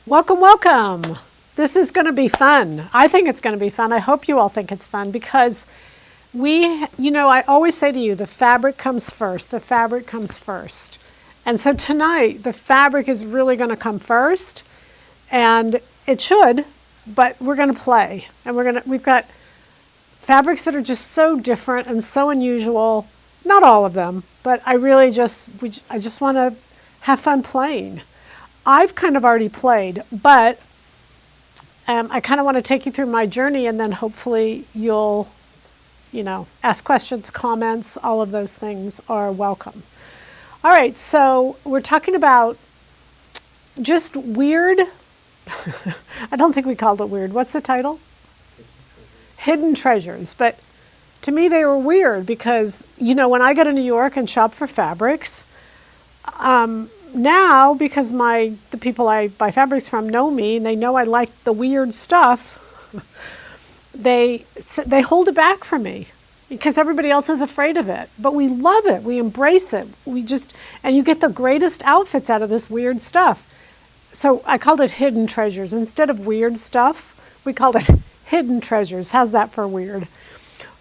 Welcome, welcome. This is going to be fun. I think it's going to be fun. I hope you all think it's fun because I always say to you, the fabric comes first. The fabric comes first. And so tonight, the fabric is really going to come first, and it should, but we're going to play. And we've got fabrics that are just so different and so unusual. Not all of them, but I just want to have fun playing. I've kind of already played, but I kind of want to take you through my journey, and then hopefully you'll, ask questions, comments, all of those things are welcome. All right, so we're talking about just weird. I don't think we called it weird. What's the title? Hidden treasures. But to me, they were weird because, when I go to New York and shop for fabrics, now, because the people I buy fabrics from know me and they know I like the weird stuff, they hold it back from me because everybody else is afraid of it. But we love it. We embrace it. And you get the greatest outfits out of this weird stuff. So I called it hidden treasures. Instead of weird stuff, we called it hidden treasures. How's that for weird?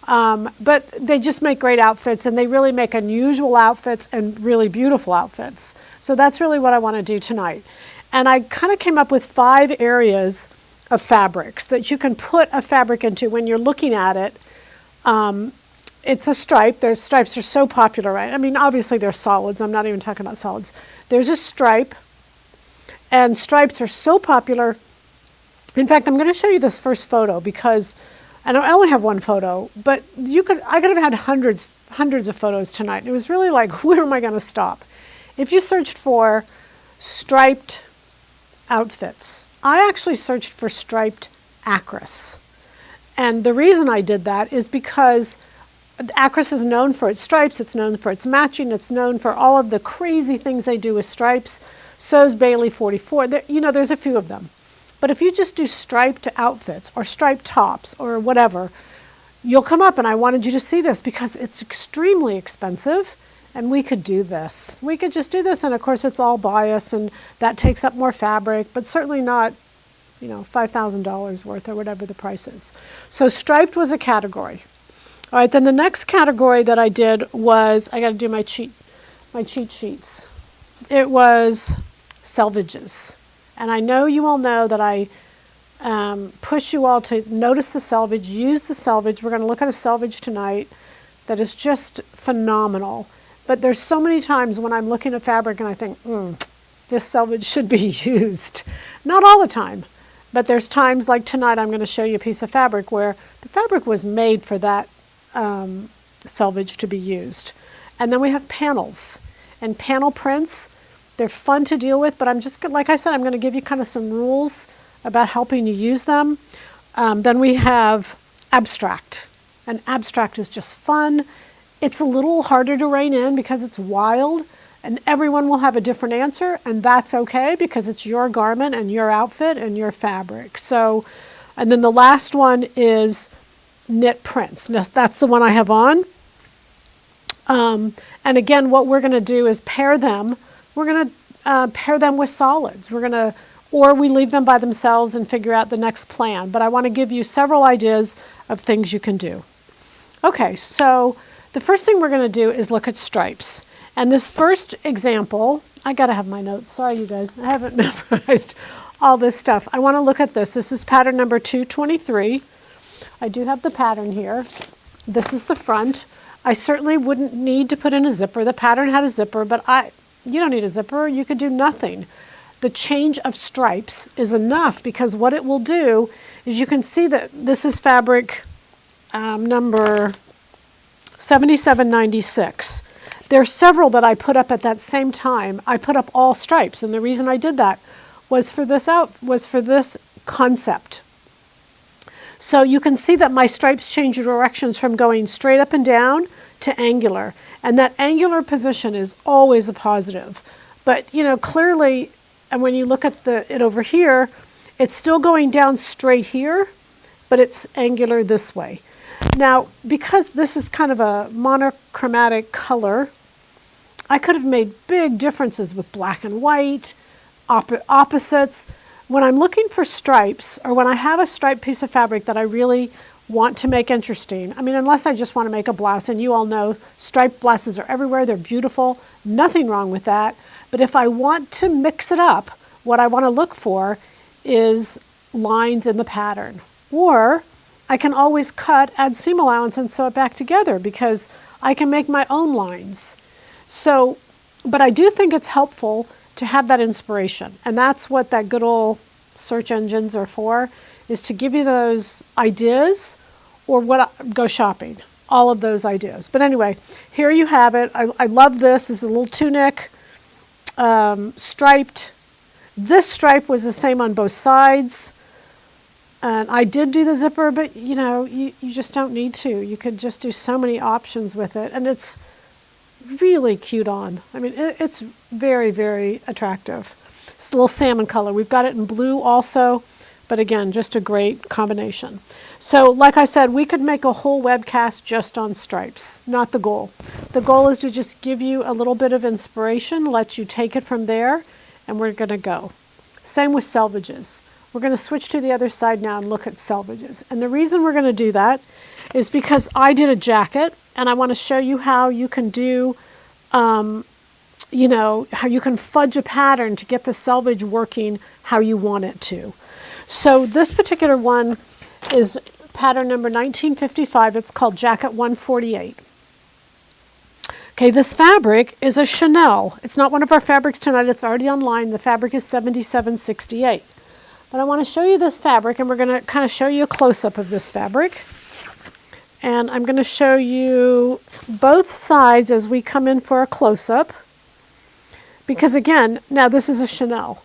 But they just make great outfits, and they really make unusual outfits and really beautiful outfits. So that's really what I want to do tonight. And I kind of came up with 5 areas of fabrics that you can put a fabric into when you're looking at it. It's a stripe. Stripes are so popular, right? I mean, obviously they're solids. I'm not even talking about solids. There's a stripe, and stripes are so popular. In fact, I'm going to show you this first photo because I only have one photo, but I could have had hundreds of photos tonight. It was really like, where am I going to stop? If you searched for striped outfits, I actually searched for striped acris. And the reason I did that is because acris is known for its stripes, it's known for its matching, it's known for all of the crazy things they do with stripes. So is Bailey 44. There's a few of them. But if you just do striped outfits or striped tops or whatever, you'll come up, and I wanted you to see this because it's extremely expensive, and we could do this. We could just do this, and of course it's all bias, and that takes up more fabric, but certainly not, $5,000 worth or whatever the price is. So striped was a category. All right, then the next category that I did was, I got to do my cheat sheets. It was selvages. And I know you all know that I push you all to notice the selvage, use the selvage. We're going to look at a selvage tonight that is just phenomenal. But there's so many times when I'm looking at fabric and I think, this selvage should be used. Not all the time, but there's times like tonight I'm going to show you a piece of fabric where the fabric was made for that selvage to be used. And then we have panels and panel prints. They're fun to deal with, but like I said, I'm going to give you kind of some rules about helping you use them. Then we have abstract, and abstract is just fun. It's a little harder to rein in because it's wild, and everyone will have a different answer, and that's okay because it's your garment and your outfit and your fabric. So, and then the last one is knit prints. Now, that's the one I have on. And again, what we're going to do is pair them. We're going to pair them with solids. Or we leave them by themselves and figure out the next plan. But I want to give you several ideas of things you can do. Okay, so the first thing we're going to do is look at stripes. And this first example, I got to have my notes. Sorry, you guys. I haven't memorized all this stuff. I want to look at this. This is pattern number 223. I do have the pattern here. This is the front. I certainly wouldn't need to put in a zipper. The pattern had a zipper, but you don't need a zipper. You could do nothing. The change of stripes is enough because what it will do is you can see that this is fabric number 7796. There's several that I put up at that same time. I put up all stripes, and the reason I did that was for this concept. So you can see that my stripes change directions from going straight up and down to angular. And that angular position is always a positive. But, clearly, and when you look at it over here, it's still going down straight here, but it's angular this way. Now, because this is kind of a monochromatic color, I could have made big differences with black and white, opposites. when I'm looking for stripes, or when I have a striped piece of fabric that I really want to make interesting, I mean, unless I just want to make a blouse, and you all know striped blouses are everywhere, they're beautiful, nothing wrong with that. But if I want to mix it up, what I want to look for is lines in the pattern. Or I can always cut, add seam allowance, and sew it back together, because I can make my own lines. So, but I do think it's helpful to have that inspiration. And that's what that good old search engines are for, is to give you those ideas, or go shopping, all of those ideas. But anyway, here you have it. I love this. This is a little tunic, striped. This stripe was the same on both sides. And I did do the zipper, but you know, you just don't need to. You could just do so many options with it. And it's really cute on. I mean, it's very, very attractive. It's a little salmon color. We've got it in blue also, but again, just a great combination. So like I said, we could make a whole webcast just on stripes, not the goal. The goal is to just give you a little bit of inspiration, let you take it from there, and we're going to go. Same with selvages. We're going to switch to the other side now and look at selvages. And the reason we're going to do that is because I did a jacket, and I want to show you how you can do, you know, how you can fudge a pattern to get the selvage working how you want it to. So this particular one is pattern number 1955. It's called Jacket 148. Okay, this fabric is a Chanel. It's not one of our fabrics tonight. It's already online. The fabric is 7768. But I want to show you this fabric, and we're going to kind of show you a close-up of this fabric. And I'm going to show you both sides as we come in for a close-up. Because again, now this is a Chanel.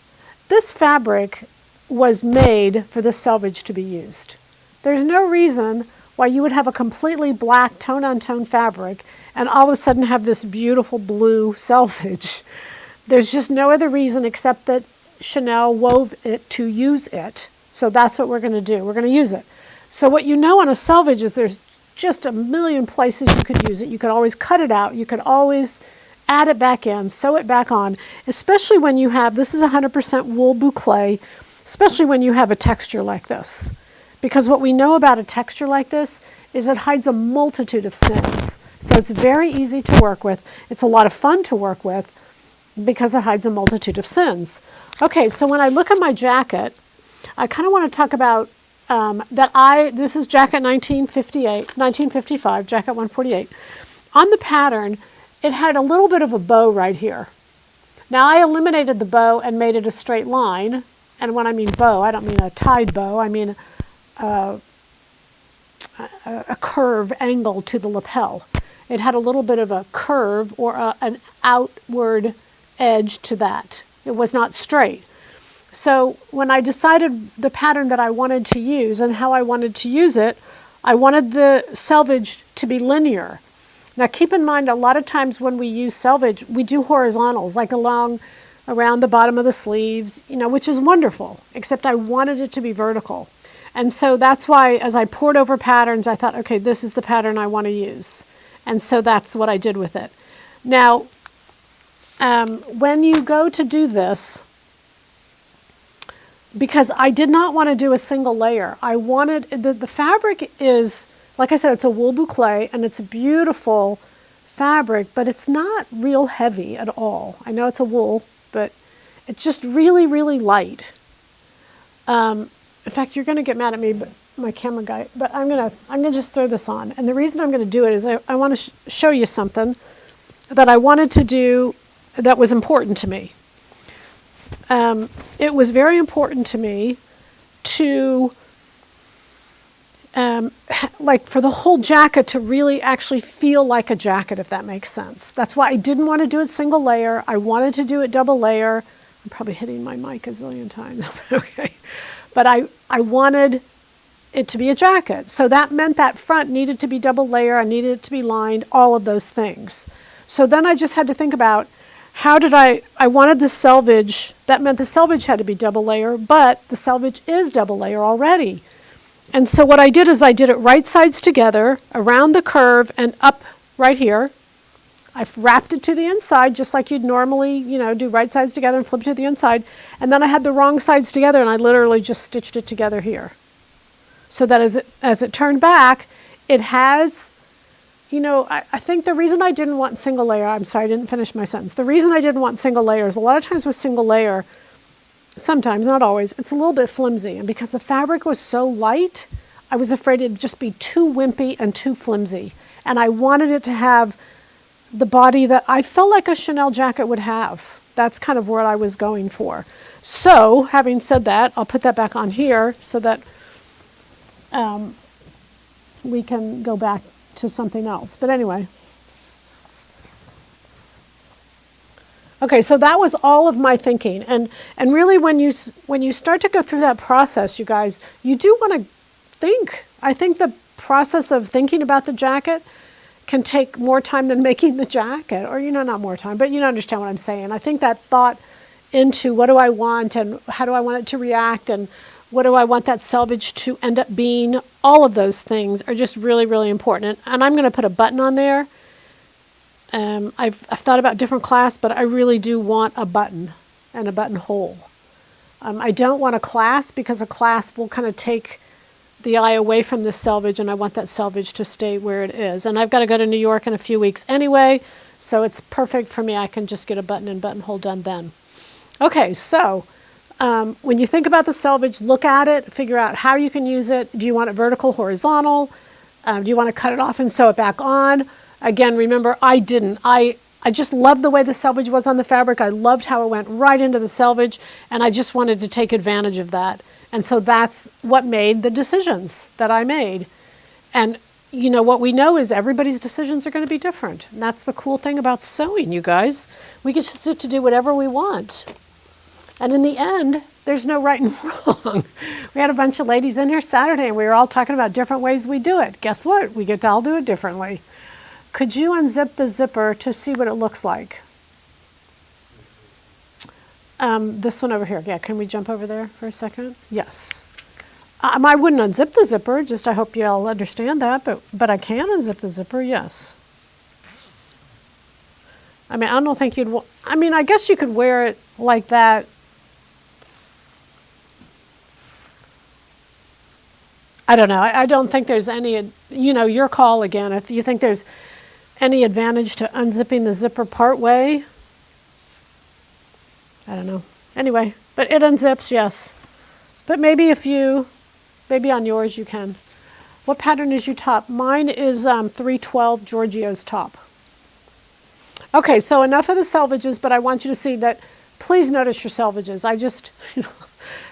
This fabric was made for this selvage to be used. There's no reason why you would have a completely black tone-on-tone fabric and all of a sudden have this beautiful blue selvage. There's just no other reason except that Chanel wove it to use it. So that's what we're going to do. We're going to use it. So what you know on a selvage is there's just a million places you could use it. You could always cut it out. You could always add it back in, sew it back on, especially when you have, this is 100% wool boucle, especially when you have a texture like this. Because what we know about a texture like this is it hides a multitude of sins. So it's very easy to work with. It's a lot of fun to work with because it hides a multitude of sins. Okay, so when I look at my jacket, I kind of want to talk about this is jacket 1955, jacket 148. On the pattern, it had a little bit of a bow right here. Now I eliminated the bow and made it a straight line. And when I mean bow, I don't mean a tied bow. I mean a curve angle to the lapel. It had a little bit of a curve or an outward edge to that. It was not straight. So when I decided the pattern that I wanted to use and how I wanted to use it, I wanted the selvage to be linear. Now keep in mind, a lot of times when we use selvage, we do horizontals, like around the bottom of the sleeves, you know, which is wonderful, except I wanted it to be vertical. And so that's why as I poured over patterns, I thought, okay, this is the pattern I want to use. And so that's what I did with it. Now, when you go to do this, because I did not want to do a single layer, I wanted, the fabric is, like I said, it's a wool boucle, and it's a beautiful fabric, but it's not real heavy at all. I know it's a wool, but it's just really, really light. In fact, you're going to get mad at me, but my camera guy, but I'm going to just throw this on. And the reason I'm going to do it is I want to show you something that I wanted to do that was important to me. It was very important to me to, like for the whole jacket to really actually feel like a jacket, if that makes sense. That's why I didn't want to do it single layer. I wanted to do it double layer. I'm probably hitting my mic a zillion times. Okay. But I wanted it to be a jacket. So that meant that front needed to be double layer. I needed it to be lined, all of those things. So then I just had to think about how did I wanted the selvage, that meant the selvage had to be double layer, but the selvage is double layer already. And so what I did is I did it right sides together, around the curve and up right here. I've wrapped it to the inside just like you'd normally, do right sides together and flip it to the inside. And then I had the wrong sides together and I literally just stitched it together here. So that as it turned back, it has, I think the reason I didn't want single layer, I'm sorry, I didn't finish my sentence. The reason I didn't want single layer is a lot of times with single layer, sometimes, not always, it's a little bit flimsy. And because the fabric was so light, I was afraid it'd just be too wimpy and too flimsy. And I wanted it to have the body that I felt like a Chanel jacket would have. That's kind of what I was going for. So, having said that, I'll put that back on here so that we can go back to something else. But anyway. Okay, so that was all of my thinking. And really when you start to go through that process, you guys, you do want to think. I think the process of thinking about the jacket can take more time than making the jacket, or not more time, but you understand what I'm saying. I think that thought into what do I want and how do I want it to react and what do I want that selvage to end up being, all of those things are just really, really important. And I'm going to put a button on there. I've thought about different clasps, but I really do want a button and a buttonhole. I don't want a clasp because a clasp will kind of take the eye away from the selvage, and I want that selvage to stay where it is. And I've got to go to New York in a few weeks anyway, so it's perfect for me. I can just get a button and buttonhole done then. Okay, so when you think about the selvage, look at it, figure out how you can use it. Do you want it vertical, horizontal? Do you want to cut it off and sew it back on? Again, remember, I didn't. I just loved the way the selvage was on the fabric. I loved how it went right into the selvage, and I just wanted to take advantage of that. And so that's what made the decisions that I made. And what we know is everybody's decisions are going to be different. And that's the cool thing about sewing, you guys. We get to do whatever we want. And in the end, there's no right and wrong. We had a bunch of ladies in here Saturday, and we were all talking about different ways we do it. Guess what? We get to all do it differently. Could you unzip the zipper to see what it looks like? This one over here. Yeah, can we jump over there for a second? Yes. I wouldn't unzip the zipper, just I hope you all understand that, but I can unzip the zipper, yes. I don't think you'd, I guess you could wear it like that. I don't know. I don't think there's any, your call again. If you think there's any advantage to unzipping the zipper part way, I don't know. Anyway, but it unzips, yes. But maybe maybe on yours you can. What pattern is your top? Mine is 312 Giorgio's top. Okay, so enough of the selvages, but I want you to see that, please notice your selvages.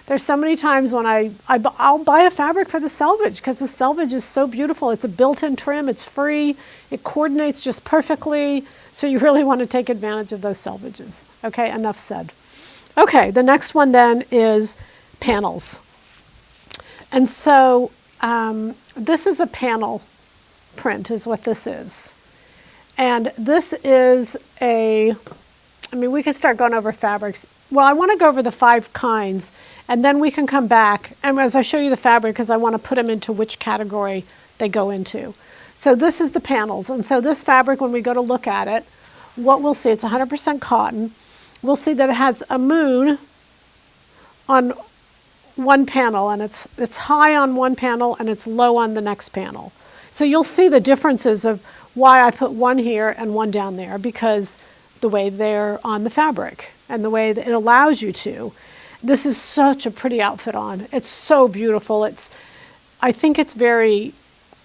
There's so many times when I'll buy a fabric for the selvage because the selvage is so beautiful. It's a built-in trim, it's free, it coordinates just perfectly. So you really want to take advantage of those selvages. Okay, enough said. Okay, the next one then is panels. And so this is a panel print is what this is. And this is we could start going over fabrics. Well, I want to go over the 5 kinds, and then we can come back, and as I show you the fabric, because I want to put them into which category they go into. So this is the panels, and so this fabric, when we go to look at it, what we'll see, it's 100% cotton. We'll see that it has a moon on one panel, and it's high on one panel, and it's low on the next panel. So you'll see the differences of why I put one here and one down there, because the way they're on the fabric and the way that it allows you to. This is such a pretty outfit on. It's so beautiful. I think it's very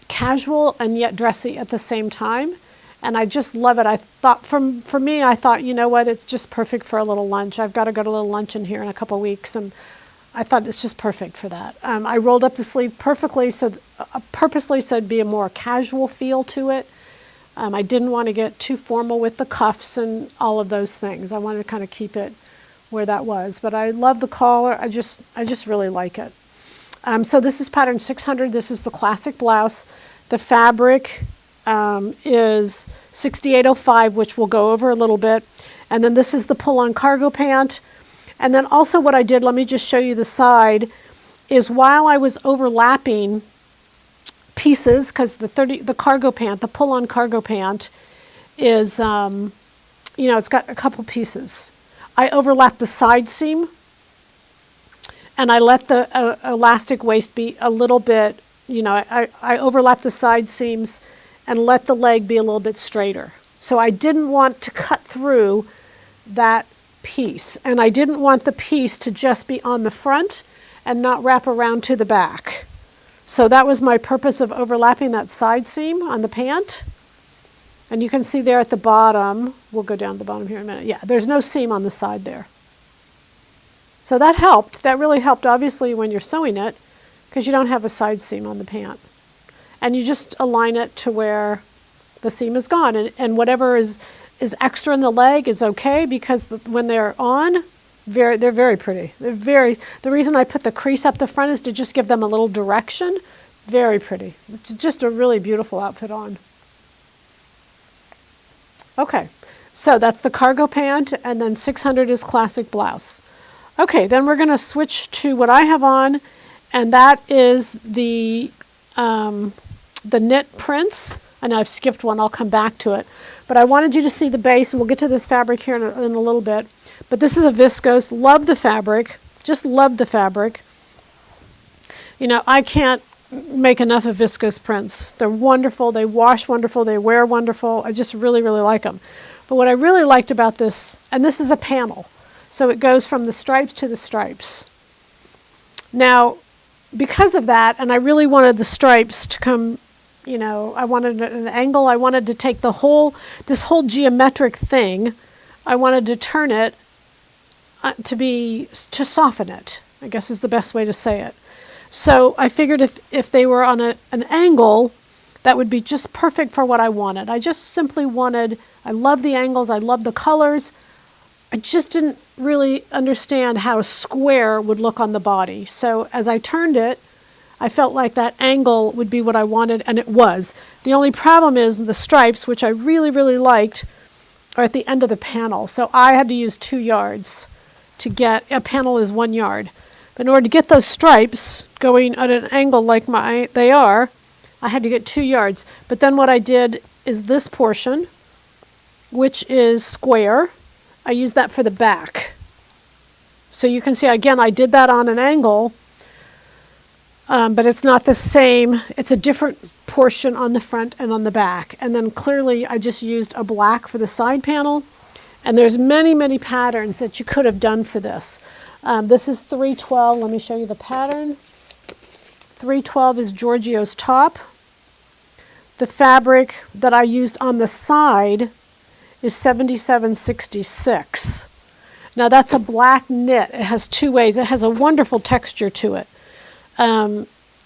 casual and yet dressy at the same time. And I just love it. I thought for me, I thought, you know what, it's just perfect for a little lunch. I've got to go to a little luncheon here in a couple of weeks, and I thought it's just perfect for that. I rolled up the sleeve perfectly, so purposely so it'd be a more casual feel to it. I didn't want to get too formal with the cuffs and all of those things. I wanted to kind of keep it where that was. But I love the collar. I just really like it. So this is pattern 600. This is the classic blouse. The fabric is 6805, which we'll go over a little bit. And then this is the pull-on cargo pant. And then also what I did, let me just show you the side, is while I was overlapping pieces, because the cargo pant, the pull-on cargo pant, is, it's got a couple pieces. I overlap the side seam, and I let the elastic waist be a little bit, I overlap the side seams and let the leg be a little bit straighter. So I didn't want to cut through that piece, and I didn't want the piece to just be on the front and not wrap around to the back. So that was my purpose of overlapping that side seam on the pant. And you can see there at the bottom, we'll go down to the bottom here in a minute. Yeah, there's no seam on the side there. So that helped. That really helped, obviously, when you're sewing it, because you don't have a side seam on the pant. And you just align it to where the seam is gone. And whatever is extra in the leg is okay, because when they're on, they're very pretty. The reason I put the crease up the front is to just give them a little direction. Very pretty. It's just a really beautiful outfit on. Okay, so that's the cargo pant, and then 600 is classic blouse. Okay, then we're going to switch to what I have on, and that is the knit prints. I know I've skipped one, I'll come back to it. But I wanted you to see the base, and we'll get to this fabric here in a little bit. But this is a viscose. Love the fabric. Just love the fabric. I can't make enough of viscose prints. They're wonderful. They wash wonderful. They wear wonderful. I just really, really like them. But what I really liked about this, and this is a panel, so it goes from the stripes to the stripes. Now, because of that, and I really wanted the stripes to come, I wanted an angle. I wanted to take this whole geometric thing, I wanted to turn it to soften it, I guess is the best way to say it. So I figured if they were on an angle, that would be just perfect for what I wanted. I just simply wanted, I love the angles, I love the colors. I just didn't really understand how a square would look on the body. So as I turned it, I felt like that angle would be what I wanted, and it was. The only problem is the stripes, which I really, really liked, are at the end of the panel. So I had to use 2 yards to get, a panel is 1 yard. But in order to get those stripes going at an angle like they are, I had to get 2 yards. But then what I did is this portion, which is square, I used that for the back. So you can see, again, I did that on an angle, but it's not the same. It's a different portion on the front and on the back. And then clearly I just used a black for the side panel. And there's many, many patterns that you could have done for this. This is 312. Let me show you the pattern. 312 is Giorgio's top. The fabric that I used on the side is 7766. Now that's a black knit. It has 2 ways. It has a wonderful texture to it.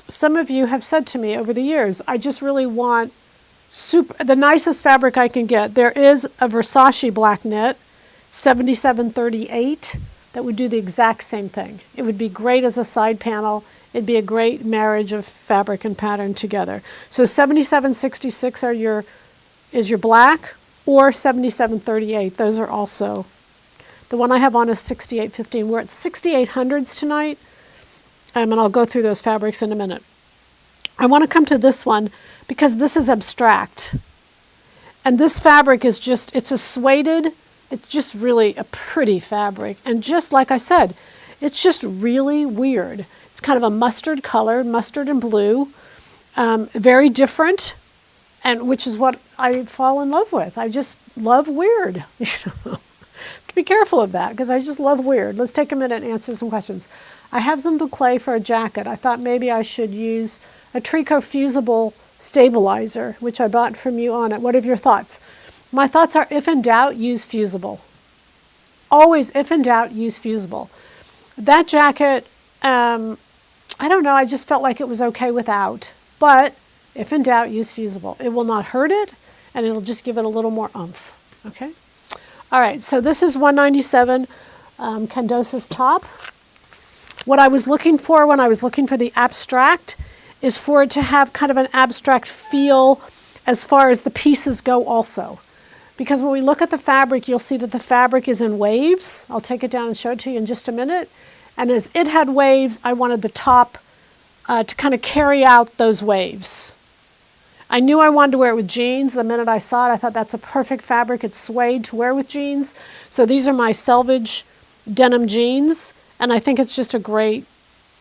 Some of you have said to me over the years, I just really want the nicest fabric I can get. There is a Versace black knit, 7738, that would do the exact same thing. It would be great as a side panel. It'd be a great marriage of fabric and pattern together. So 7766 is your black, or 7738. Those are also. The one I have on is 6815. We're at 6800s tonight, and I'll go through those fabrics in a minute. I want to come to this one because this is abstract. And this fabric is it's a suede, it's just really a pretty fabric. And just like I said, it's just really weird. It's kind of a mustard color, mustard and blue, very different, and which is what I fall in love with. I just love weird. Be careful of that, because I just love weird. Let's take a minute and answer some questions. I have some boucle for a jacket. I thought maybe I should use a Tricot fusible stabilizer, which I bought from you on it. What are your thoughts? My thoughts are, if in doubt, use fusible. Always, if in doubt, use fusible. That jacket, I don't know, I just felt like it was okay without. But if in doubt, use fusible. It will not hurt it, and it'll just give it a little more oomph. Okay? All right, so this is 197 Candosa's top. What I was looking for when I was looking for the abstract is for it to have kind of an abstract feel as far as the pieces go also. Because when we look at the fabric, you'll see that the fabric is in waves. I'll take it down and show it to you in just a minute. And as it had waves, I wanted the top to kind of carry out those waves. I knew I wanted to wear it with jeans. The minute I saw it, I thought that's a perfect fabric. It's suede to wear with jeans. So these are my selvage denim jeans, and I think it's just a great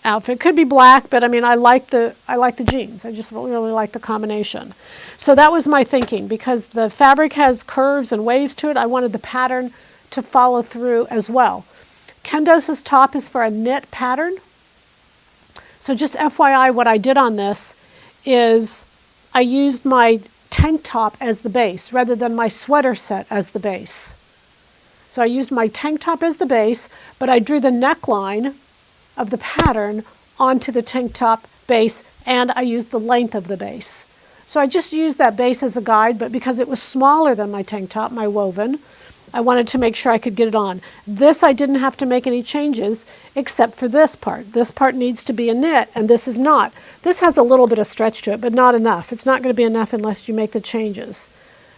outfit. Could be black, but I mean, I like the jeans. I just really like the combination. So that was my thinking, because the fabric has curves and waves to it. I wanted the pattern to follow through as well. Kendos's top is for a knit pattern. So just FYI, what I did on this is I used my tank top as the base rather than my sweater set as the base. So I used my tank top as the base, but I drew the neckline of the pattern onto the tank top base, and I used the length of the base. So I just used that base as a guide, but because it was smaller than my tank top, my woven, I wanted to make sure I could get it on. This I didn't have to make any changes except for this part. This part needs to be a knit, and this is not. This has a little bit of stretch to it, but not enough. It's not going to be enough unless you make the changes.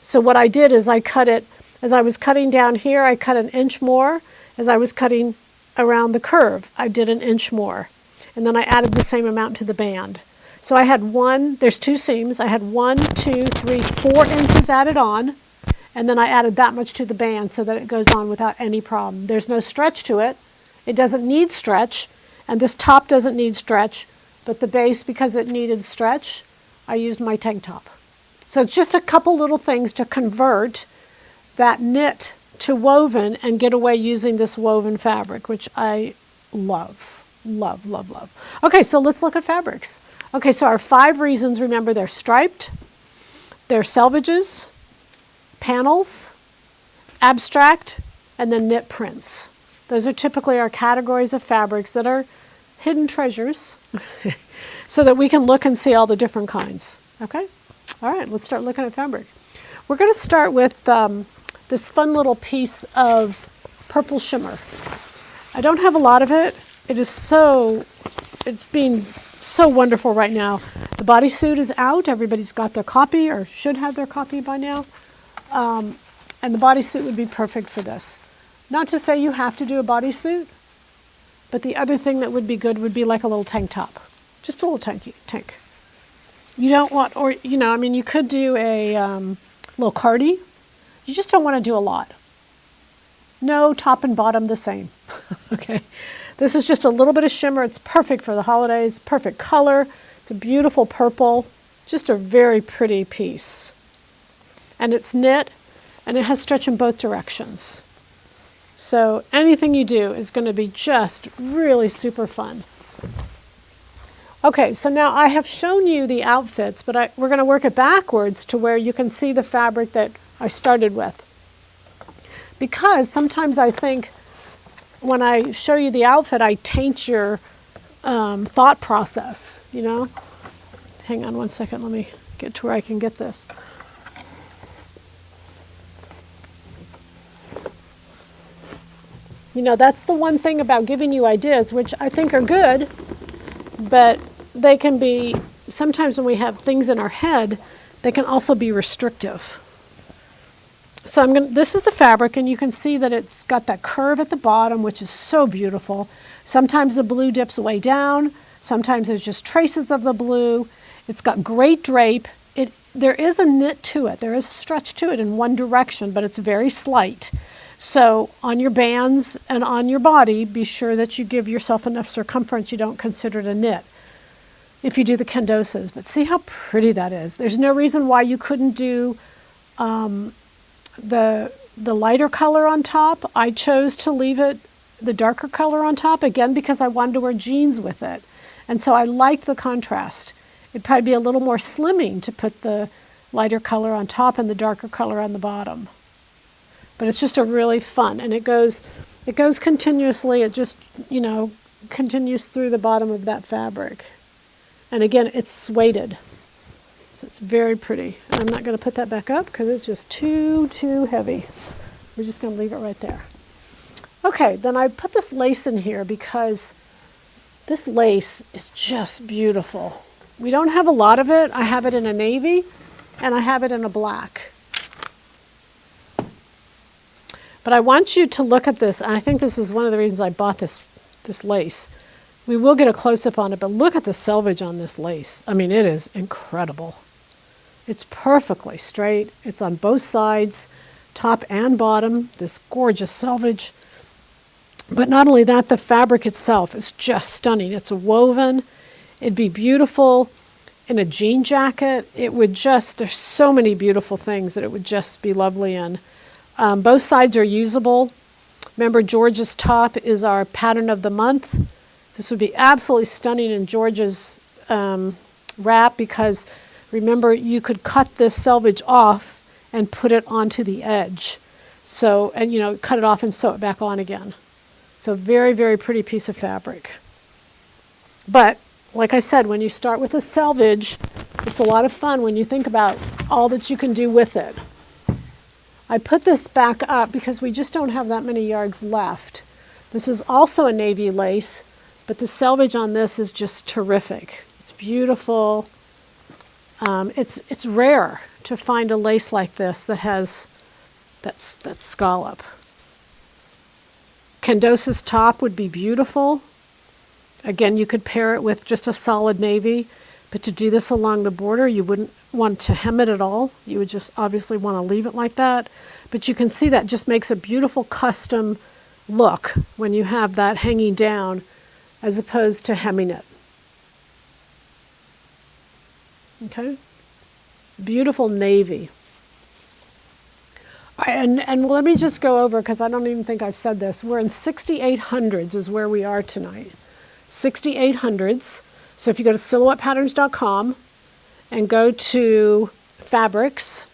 So what I did is I cut it, as I was cutting down here, I cut an inch more. As I was cutting around the curve, I did an inch more. And then I added the same amount to the band. So I had there's 2 seams. I had 1, 2, 3, 4 inches added on. And then I added that much to the band so that it goes on without any problem. There's no stretch to it. It doesn't need stretch. And this top doesn't need stretch. But the base, because it needed stretch, I used my tank top. So it's just a couple little things to convert that knit to woven and get away using this woven fabric, which I love, love, love, love. Okay, so let's look at fabrics. Okay, so our 5 reasons, remember, they're striped, they're selvages, panels, abstract, and then knit prints. Those are typically our categories of fabrics that are hidden treasures so that we can look and see all the different kinds. Okay? All right, let's start looking at fabric. We're going to start with this fun little piece of purple shimmer. I don't have a lot of it. It's being so wonderful right now. The bodysuit is out. Everybody's got their copy or should have their copy by now. And the bodysuit would be perfect for this. Not to say you have to do a bodysuit, but the other thing that would be good would be like a little tank top. Just a little tank. You don't want, or, you know, I mean, you could do a little cardi. You just don't want to do a lot. No, top and bottom the same. Okay. This is just a little bit of shimmer. It's perfect for the holidays. Perfect color. It's a beautiful purple. Just a very pretty piece. And it's knit, and it has stretch in both directions. So anything you do is going to be just really super fun. Okay, so now I have shown you the outfits, but we're going to work it backwards to where you can see the fabric that I started with. Because sometimes I think when I show you the outfit, I taint your thought process, you know? Hang on one second, let me get to where I can get this. You know, that's the one thing about giving you ideas, which I think are good, but they can be, sometimes when we have things in our head, they can also be restrictive. So this is the fabric, and you can see that it's got that curve at the bottom, which is so beautiful. Sometimes the blue dips way down. Sometimes there's just traces of the blue. It's got great drape. There is a knit to it. There is a stretch to it in one direction, but it's very slight. So on your bands and on your body, be sure that you give yourself enough circumference you don't consider it a knit if you do the kendosas. But see how pretty that is. There's no reason why you couldn't do the lighter color on top. I chose to leave it the darker color on top, again, because I wanted to wear jeans with it. And so I like the contrast. It'd probably be a little more slimming to put the lighter color on top and the darker color on the bottom. But it's just a really fun, and it goes continuously. It just, you know, continues through the bottom of that fabric. And again, it's sueded. So it's very pretty. And I'm not going to put that back up because it's just too heavy. We're just going to leave it right there. Okay, then I put this lace in here because this lace is just beautiful. We don't have a lot of it. I have it in a navy and I have it in a black. But I want you to look at this, and I think this is one of the reasons I bought this lace. We will get a close-up on it, but look at the selvage on this lace. I mean, it is incredible. It's perfectly straight. It's on both sides, top and bottom, this gorgeous selvage. But not only that, the fabric itself is just stunning. It's woven. It'd be beautiful in a jean jacket. It would just, there's so many beautiful things that it would just be lovely in. Both sides are usable. Remember, George's top is our pattern of the month. This would be absolutely stunning in George's wrap because remember, you could cut this selvage off and put it onto the edge. So, and cut it off and sew it back on again. So very, very pretty piece of fabric. But like I said, when you start with a selvage, it's a lot of fun when you think about all that you can do with it. I put this back up because we just don't have that many yards left. This is also a navy lace, but the selvage on this is just terrific. It's beautiful. It's rare to find a lace like this that has that scallop. Candosa's top would be beautiful. Again, you could pair it with just a solid navy, but to do this along the border, you wouldn't want to hem it at all. You would just obviously want to leave it like that. But you can see that just makes a beautiful custom look when you have that hanging down as opposed to hemming it. Okay? Beautiful navy. And let me just go over, because I don't even think I've said this. We're in 6800s is where we are tonight. 6800s. So if you go to silhouettepatterns.com and go to fabrics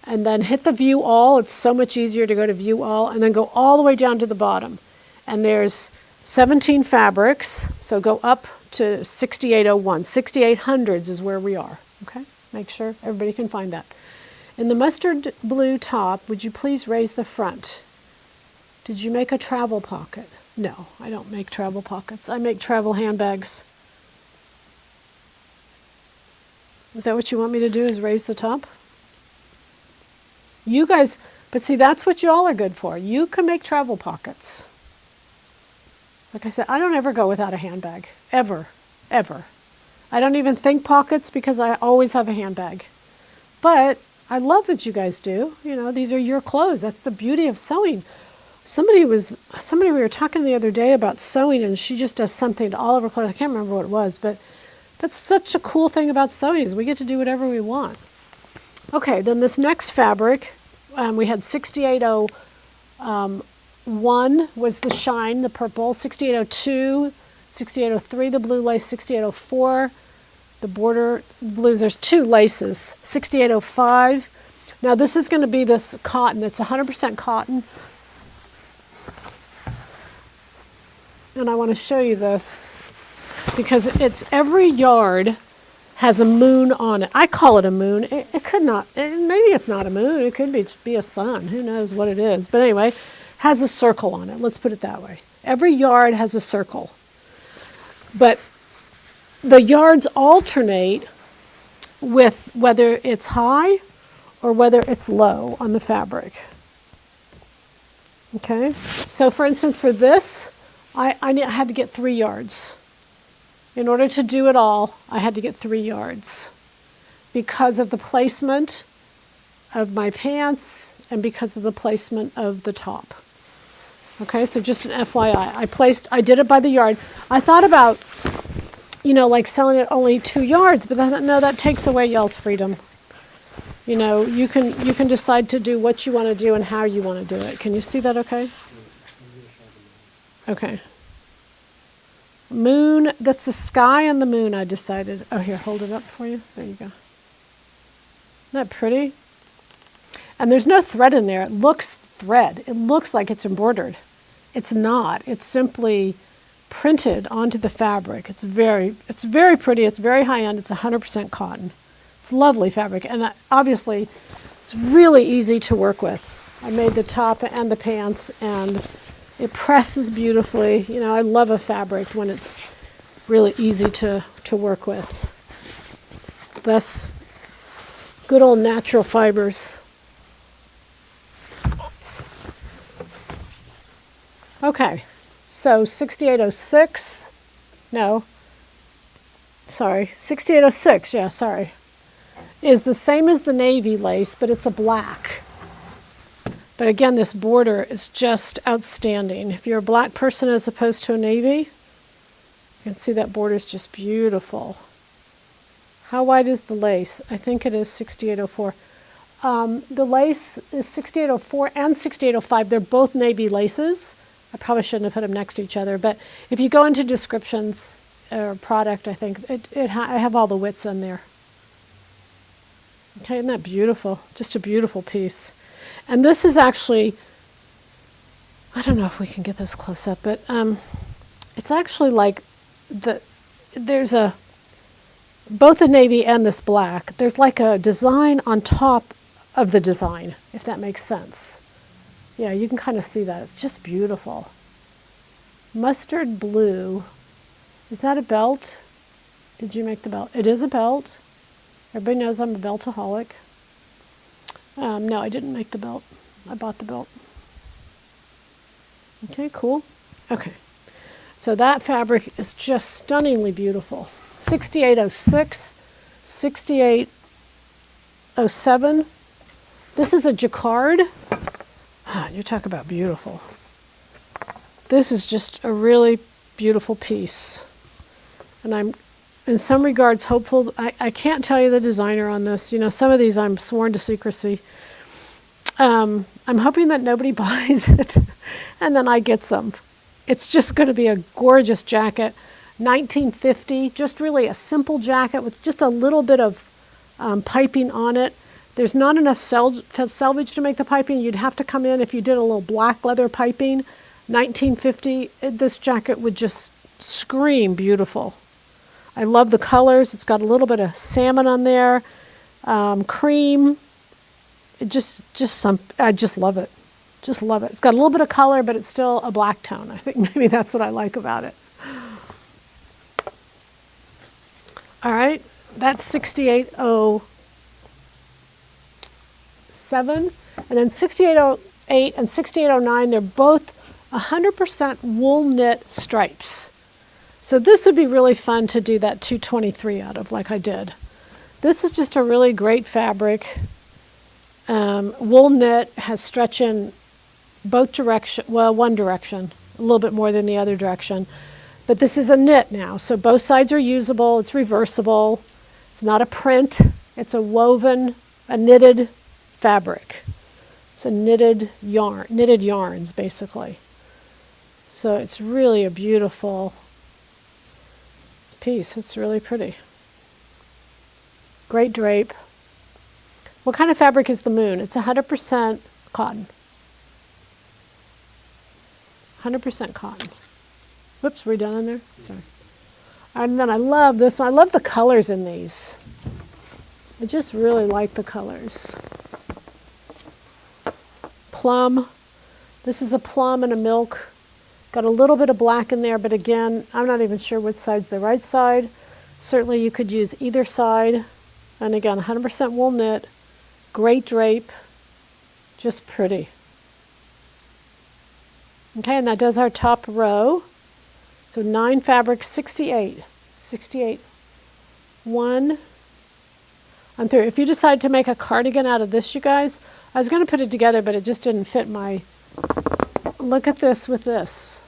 and then hit the view all, it's so much easier to go to view all, and then go all the way down to the bottom. And there's 17 fabrics, so go up to 6801. 6800s is where we are, okay? Make sure everybody can find that. In the mustard blue top, would you please raise the front? Did you make a travel pocket? No, I don't make travel pockets. I make travel handbags. Is that what you want me to do, is raise the top? You guys, but see, that's what y'all are good for. You can make travel pockets. Like I said, I don't ever go without a handbag. Ever. Ever. I don't even think pockets because I always have a handbag. But I love that you guys do. These are your clothes. That's the beauty of sewing. Somebody we were talking the other day about sewing, and she just does something to all of her clothes. I can't remember what it was, but that's such a cool thing about sewing is we get to do whatever we want. Okay, then this next fabric, we had 6801 was the shine, the purple, 6802, 6803, the blue lace, 6804, the border blues. There's two laces, 6805. Now this is going to be this cotton. It's 100% cotton. And I want to show you this because it's every yard has a moon on it. I call it a moon. It could not, maybe it's not a moon. It could be a sun. Who knows what it is. But anyway, has a circle on it. Let's put it that way. Every yard has a circle. But the yards alternate with whether it's high or whether it's low on the fabric. Okay? So for instance, for this, I had to get 3 yards. In order to do it all, I had to get 3 yards because of the placement of my pants and because of the placement of the top. Okay, so just an FYI. I did it by the yard. I thought about, like selling it only 2 yards, but then, no, that takes away y'all's freedom. You can decide to do what you want to do and how you want to do it. Can you see that okay? Okay. Moon, that's the sky and the moon, I decided. Oh, here, hold it up for you. There you go. Isn't that pretty? And there's no thread in there. It looks thread. It looks like it's embroidered. It's not. It's simply printed onto the fabric. It's very pretty. It's very high end. It's 100% cotton. It's lovely fabric. And obviously, it's really easy to work with. I made the top and the pants, and it presses beautifully. I love a fabric when it's really easy to work with. Thus, good old natural fibers. Okay, so 6806, no, sorry, 6806, yeah, sorry. is the same as the navy lace, but it's a black. But again, this border is just outstanding. If you're a black person as opposed to a navy, you can see that border is just beautiful. How wide is the lace? I think it is 6804. The lace is 6804 and 6805. They're both navy laces. I probably shouldn't have put them next to each other, but if you go into descriptions or product, I think I have all the widths in there. Okay, isn't that beautiful? Just a beautiful piece. And this is actually, I don't know if we can get this close up, but it's actually like there's both the navy and this black, there's like a design on top of the design, if that makes sense. Yeah, you can kind of see that. It's just beautiful. Mustard blue. Is that a belt? Did you make the belt? It is a belt. Everybody knows I'm a beltaholic. No, I didn't make the belt. I bought the belt. Okay, cool. Okay. So that fabric is just stunningly beautiful. 6806, 6807. This is a jacquard. You talk about beautiful. This is just a really beautiful piece. And I'm, in some regards, hopeful. I can't tell you the designer on this. You know, some of these I'm sworn to secrecy. I'm hoping that nobody buys it and then I get some. It's just going to be a gorgeous jacket. 1950, just really a simple jacket with just a little bit of piping on it. There's not enough selvage to make the piping. You'd have to come in if you did a little black leather piping. 1950, this jacket would just scream beautiful. I love the colors. It's got a little bit of salmon on there, cream. I just love it. Just love it. It's got a little bit of color, but it's still a black tone. I think maybe that's what I like about it. All right, that's 6807. And then 6808 and 6809, they're both 100% wool knit stripes. So this would be really fun to do that 223 out of, like I did. This is just a really great fabric. Wool knit has stretch in both direction, well, one direction, a little bit more than the other direction. But this is a knit now, so both sides are usable. It's reversible. It's not a print. It's a woven, a knitted fabric. It's a knitted yarns, basically. So it's really a beautiful piece. It's really pretty. Great drape. What kind of fabric is the moon? It's 100% cotton. 100% cotton. Whoops, we're done on there? Sorry. And then I love this one. I love the colors in these. I just really like the colors. Plum. This is a plum and a milk. Got a little bit of black in there, but again, I'm not even sure which side's the right side. Certainly you could use either side. And again, 100% wool knit. Great drape. Just pretty. Okay, and that does our top row. So 9 fabrics, 68. 68. 1 and 3. If you decide to make a cardigan out of this, you guys, I was going to put it together, but it just didn't fit my... Look at this with this.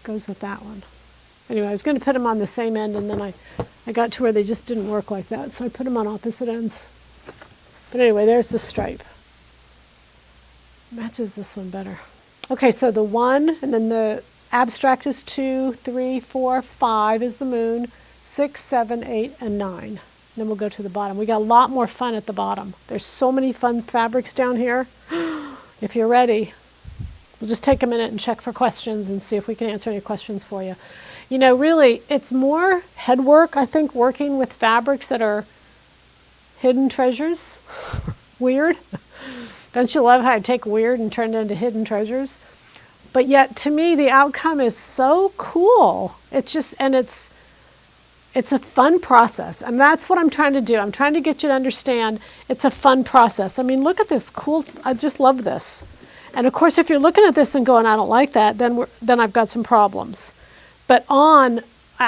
Goes with that one. Anyway, I was going to put them on the same end, and then I got to where they just didn't work like that, so I put them on opposite ends. But anyway, there's the stripe. Matches this one better. Okay, so the 1, and then the abstract is 2, 3, 4, 5 is the moon, 6, 7, 8, and 9. Then we'll go to the bottom. We got a lot more fun at the bottom. There's so many fun fabrics down here. If you're ready, we'll just take a minute and check for questions and see if we can answer any questions for you. You know, really, it's more head work, I think, working with fabrics that are hidden treasures. Weird. Don't you love how I take weird and turn it into hidden treasures? But yet, to me, the outcome is so cool. It's just, and it's a fun process. And that's what I'm trying to do. I'm trying to get you to understand it's a fun process. I mean, look at this cool, I just love this. And of course, if you're looking at this and going, I don't like that, then I've got some problems. But I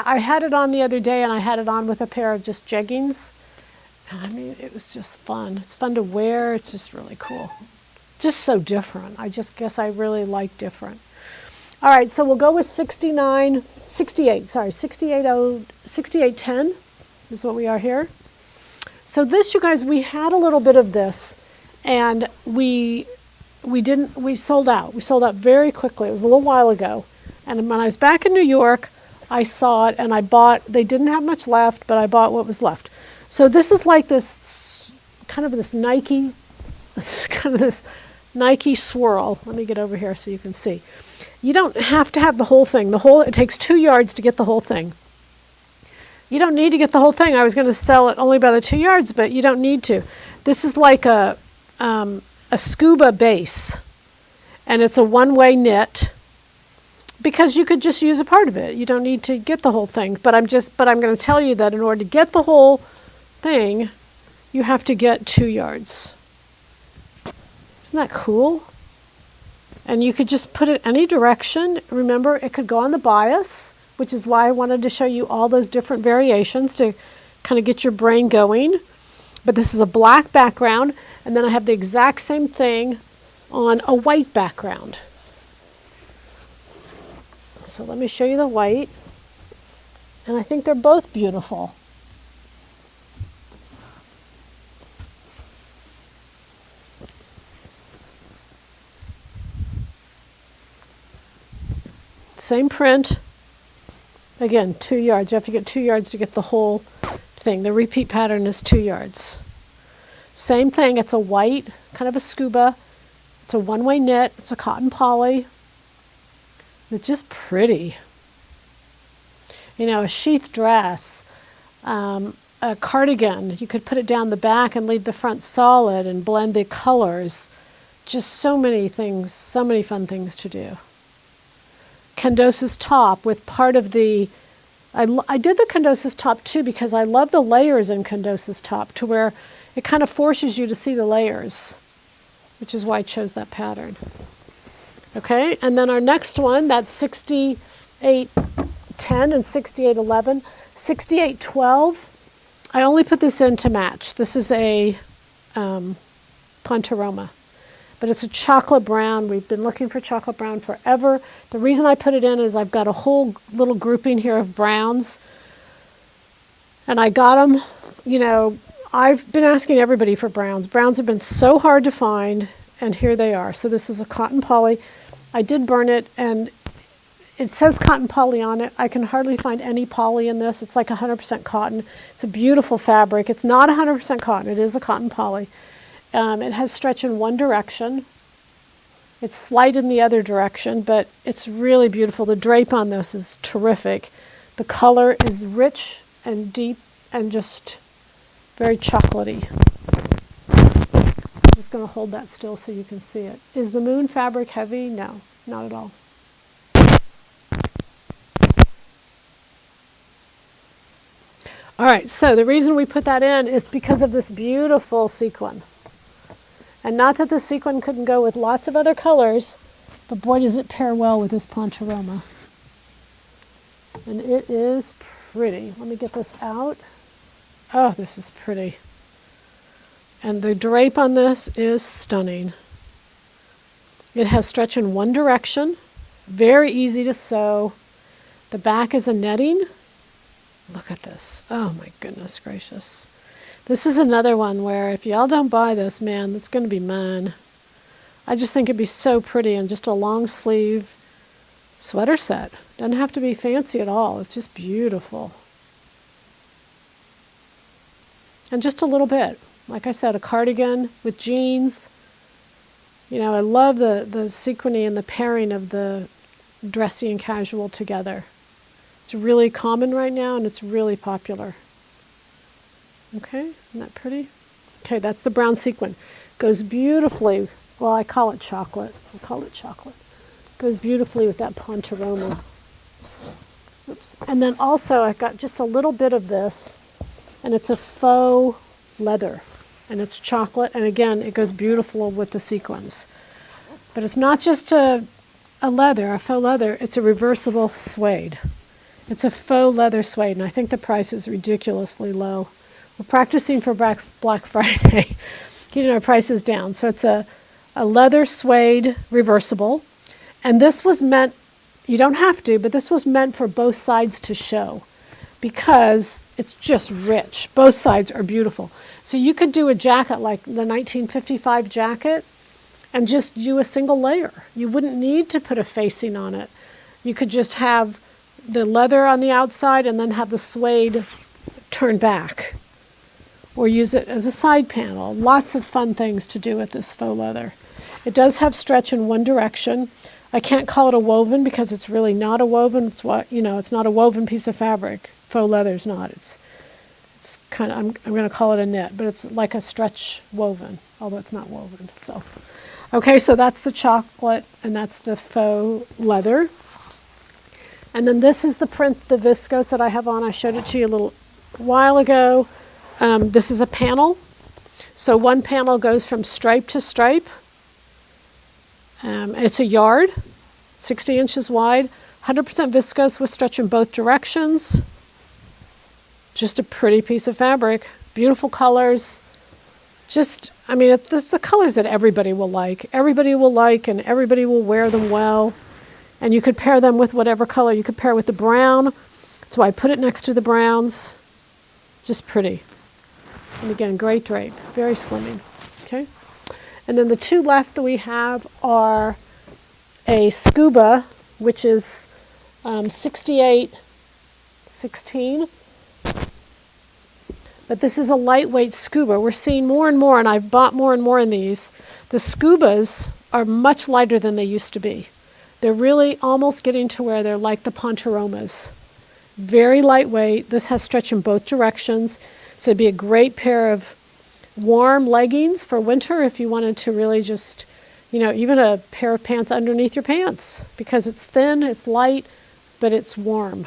I had it on the other day, and I had it on with a pair of just jeggings. And I mean, it was just fun. It's fun to wear. It's just really cool. Just so different. I just guess I really like different. All right, so we'll go with 6810 is what we are here. So this, you guys, we had a little bit of this, and we sold out. We sold out very quickly. It was a little while ago. And when I was back in New York, I saw it, and they didn't have much left, but I bought what was left. So this is like this, kind of this Nike swirl. Let me get over here so you can see. You don't have to have the whole thing. It takes 2 yards to get the whole thing. You don't need to get the whole thing. I was going to sell it only by the 2 yards, but you don't need to. This is like a scuba base, and it's a one-way knit, because you could just use a part of it. You don't need to get the whole thing. But I'm going to tell you that in order to get the whole thing, you have to get 2 yards. Isn't that cool? And you could just put it any direction. Remember, it could go on the bias, which is why I wanted to show you all those different variations to kind of get your brain going. But this is a black background, and then I have the exact same thing on a white background. So let me show you the white. And I think they're both beautiful. Same print. Again, 2 yards. You have to get 2 yards to get the whole thing. The repeat pattern is 2 yards. Same thing. It's a white, kind of a scuba. It's a one-way knit. It's a cotton poly. It's just pretty. You know, a sheath dress, a cardigan. You could put it down the back and leave the front solid and blend the colors. Just so many things, so many fun things to do. Candosa's top with part of the, I did the Candosa's top too because I love the layers in Candosa's top, to where it kind of forces you to see the layers, which is why I chose that pattern. Okay, and then our next one, that's 6810 and 6811. 6812, I only put this in to match. This is a Pontoroma. But it's a chocolate brown. We've been looking for chocolate brown forever. The reason I put it in is I've got a whole little grouping here of browns. And I got them, you know, I've been asking everybody for browns. Browns have been so hard to find, and here they are. So this is a cotton poly. I did burn it, and it says cotton poly on it. I can hardly find any poly in this. It's like 100% cotton. It's a beautiful fabric. It's not 100% cotton. It is a cotton poly. It has stretch in one direction. It's slight in the other direction, but it's really beautiful. The drape on this is terrific. The color is rich and deep and just very chocolatey. I'm just going to hold that still so you can see it. Is the Moon fabric heavy? No, not at all. All right, so the reason we put that in is because of this beautiful sequin. And not that the sequin couldn't go with lots of other colors, but boy, does it pair well with this Pontoroma. And it is pretty. Let me get this out. Oh, this is pretty. And the drape on this is stunning. It has stretch in one direction, very easy to sew. The back is a netting. Look at this. Oh my goodness gracious. This is another one where if y'all don't buy this, man, that's going to be mine. I just think it'd be so pretty in just a long sleeve sweater set. Doesn't have to be fancy at all. It's just beautiful. And just a little bit. Like I said, a cardigan with jeans. You know, I love the sequiny and the pairing of the dressy and casual together. It's really common right now, and it's really popular. Okay, isn't that pretty? Okay, that's the brown sequin. Goes beautifully, well, I call it chocolate. Goes beautifully with that Pontoroma. Oops. And then also I've got just a little bit of this, and it's a faux leather. And it's chocolate, and again, it goes beautiful with the sequins. But it's not just a faux leather, it's a reversible suede. It's a faux leather suede, and I think the price is ridiculously low. We're practicing for Black Friday, getting our prices down. So it's a leather suede reversible. And this was meant, you don't have to, but this was meant for both sides to show because it's just rich. Both sides are beautiful. So you could do a jacket like the 1955 jacket and just do a single layer. You wouldn't need to put a facing on it. You could just have the leather on the outside and then have the suede turned back, or use it as a side panel. Lots of fun things to do with this faux leather. It does have stretch in one direction. I can't call it a woven because it's really not a woven. It's not a woven piece of fabric. Faux leather's not. It's kind of, I'm going to call it a knit, but it's like a stretch woven, although it's not woven. So, okay, so that's the chocolate and that's the faux leather. And then this is the print, the viscose that I have on. I showed it to you a little while ago. This is a panel. So one panel goes from stripe to stripe. It's a yard, 60 inches wide, 100% viscose with stretch in both directions. Just a pretty piece of fabric. Beautiful colors. It's the colors that everybody will like. Everybody will like and everybody will wear them well. And you could pair them with whatever color. You could pair it with the brown. That's why I put it next to the browns. Just pretty. And again, great drape. Very slimming. Okay. And then the two left that we have are a scuba, which is 6816. But this is a lightweight scuba. We're seeing more and more, and I've bought more and more in these. The scubas are much lighter than they used to be. They're really almost getting to where they're like the Poncharomas. Very lightweight. This has stretch in both directions. So it'd be a great pair of warm leggings for winter if you wanted to really just, even a pair of pants underneath your pants because it's thin, it's light, but it's warm.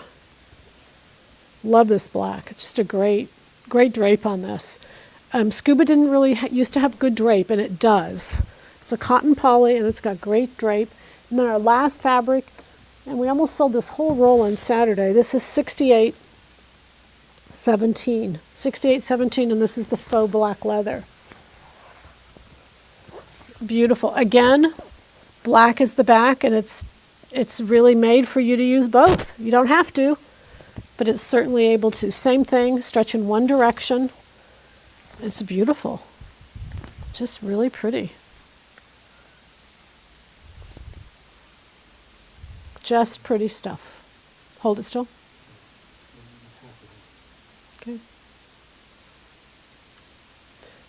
Love this black. It's just a great drape on this. Scuba didn't really used to have good drape, and it does. It's a cotton poly, and it's got great drape. And then our last fabric, and we almost sold this whole roll on Saturday. This is 6817. 6817, and this is the faux black leather. Beautiful. Again, black is the back, and it's really made for you to use both. You don't have to, but it's certainly able to. Same thing, stretch in one direction. It's beautiful. Just really pretty. Just pretty stuff. Hold it still. Okay.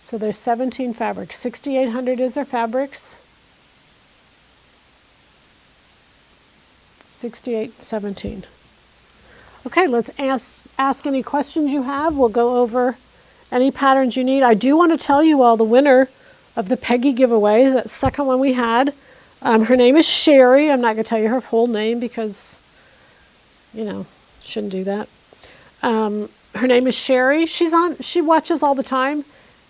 So there's 17 fabrics. 6,800 is their fabrics. 6817. Okay, let's ask any questions you have. We'll go over any patterns you need. I do want to tell you all the winner of the Peggy giveaway, that second one we had. Her name is Sherry. I'm not going to tell you her whole name because, shouldn't do that. Her name is Sherry. She watches all the time.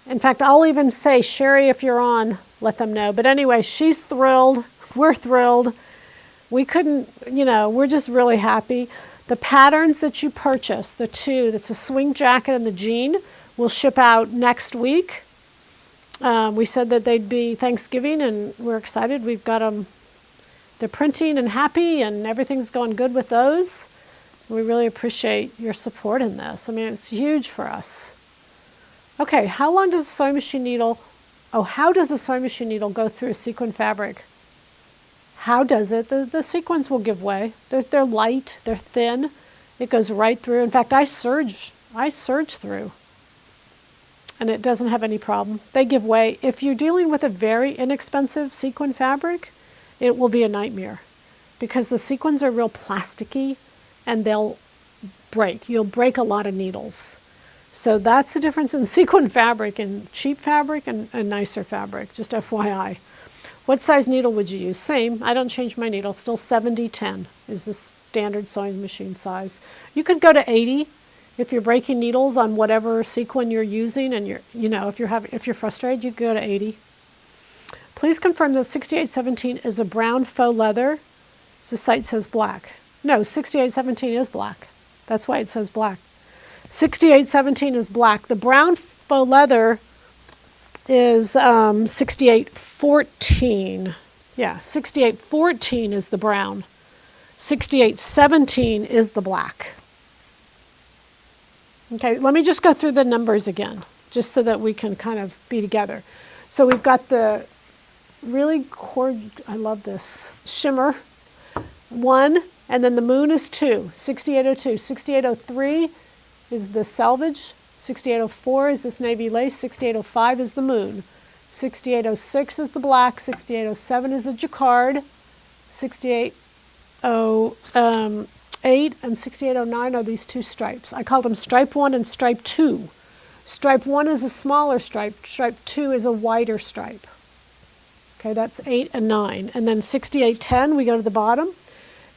In fact, I'll even say, Sherry, if you're on, let them know. But anyway, she's thrilled. We're thrilled. We couldn't, we're just really happy. The patterns that you purchase, the two, that's a swing jacket and the jean, will ship out next week. We said that they'd be Thanksgiving, and we're excited. We've got them. They're printing and happy, and everything's going good with those. We really appreciate your support in this. It's huge for us. Okay, how long does a sewing machine needle, how does a sewing machine needle go through a sequin fabric? How does it? The sequins will give way. They're light, they're thin. It goes right through. In fact, I surge through. And it doesn't have any problem. They give way. If you're dealing with a very inexpensive sequin fabric, it will be a nightmare because the sequins are real plasticky and they'll break. You'll break a lot of needles. So that's the difference in sequin fabric and cheap fabric and nicer fabric, just FYI. What size needle would you use? Same. I don't change my needle. Still 70-10 is the standard sewing machine size. You could go to 80. If you're breaking needles on whatever sequin you're using, and if you're frustrated, you go to 80. Please confirm that 6817 is a brown faux leather. The site says black. No, 6817 is black. That's why it says black. 6817 is black. The brown faux leather is 6814. Yeah, 6814 is the brown. 6817 is the black. Okay, let me just go through the numbers again, just so that we can kind of be together. So we've got the really I love this, shimmer, 1, and then the moon is 2, 6802. 6803 is the selvage, 6804 is this navy lace, 6805 is the moon, 6806 is the black, 6807 is the jacquard, 6808 and 6809 are these two stripes. I call them stripe 1 and stripe 2. Stripe 1 is a smaller stripe, stripe 2 is a wider stripe. Okay, that's 8 and 9. And then 6810, we go to the bottom,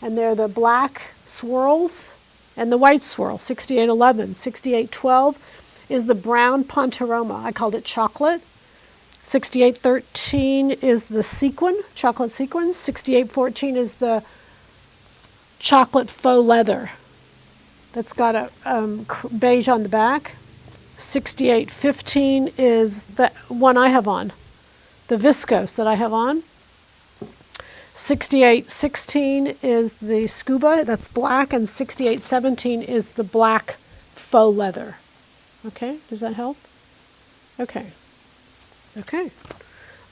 and they're the black swirls and the white swirl, 6811. 6812 is the brown Pontoroma. I called it chocolate. 6813 is the sequin, chocolate sequin. 6814 is the chocolate faux leather that's got a beige on the back. 6815 is the one I have on, the viscose that I have on. 6816 is the scuba, that's black, and 6817 is the black faux leather. Okay, does that help? Okay. Okay.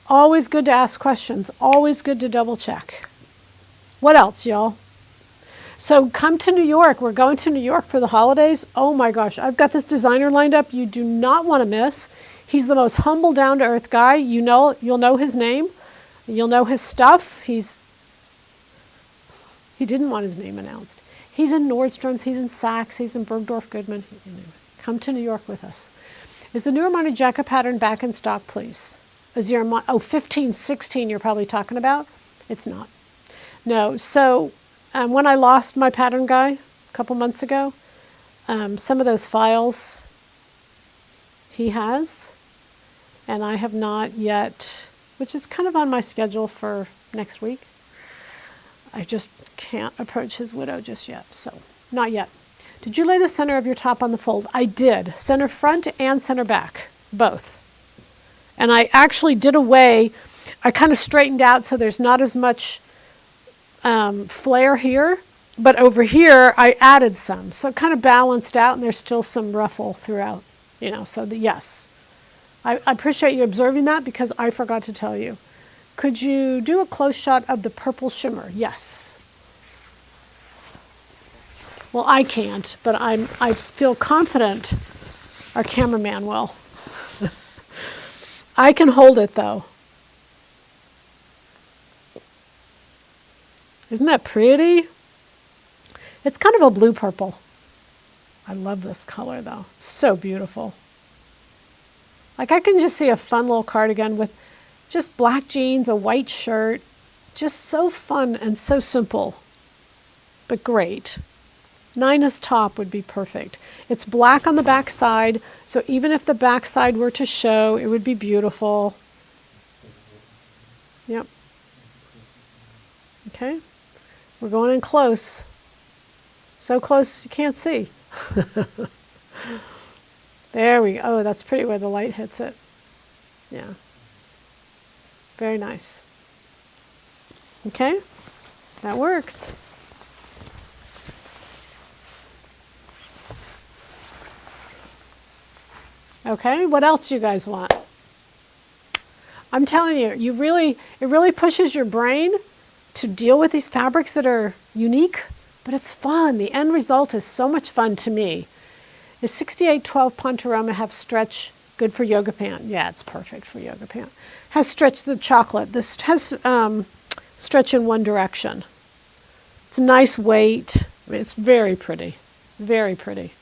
Always good to ask questions, always good to double check. What else, y'all? So come to New York. We're going to New York for the holidays. Oh my gosh, I've got this designer lined up you do not want to miss. He's the most humble, down-to-earth guy. You'll know his name. You'll know his stuff. He didn't want his name announced. He's in Nordstrom's, he's in Saks, he's in Bergdorf Goodman. Come to New York with us. Is the new Armani jacket pattern back in stock, please? Is your 1516 you're probably talking about? It's not. No, so when I lost my pattern guy a couple months ago, some of those files he has, and I have not yet, which is kind of on my schedule for next week. I just can't approach his widow just yet, so not yet. Did you lay the center of your top on the fold? I did. Center front and center back, both. And I actually did away, I kind of straightened out so there's not as much flare here, but over here I added some. So it kind of balanced out and there's still some ruffle throughout, so yes. I appreciate you observing that because I forgot to tell you. Could you do a close shot of the purple shimmer? Yes. Well, I can't, but I feel confident our cameraman will. I can hold it though. Isn't that pretty? It's kind of a blue purple. I love this color though. It's so beautiful. Like I can just see a fun little cardigan with just black jeans, a white shirt. Just so fun and so simple, but great. Nina's top would be perfect. It's black on the back side, so even if the back side were to show, it would be beautiful. Yep. Okay. We're going in close. So close you can't see. There we go. Oh, that's pretty where the light hits it. Yeah. Very nice. Okay. That works. Okay, what else you guys want? I'm telling you, it really pushes your brain to deal with these fabrics that are unique, but it's fun. The end result is so much fun to me. Is 6812 Pontoroma have stretch good for yoga pant? Yeah, it's perfect for yoga pant. Has stretch the chocolate. This has stretch in one direction. It's a nice weight. I mean, it's very pretty, very pretty.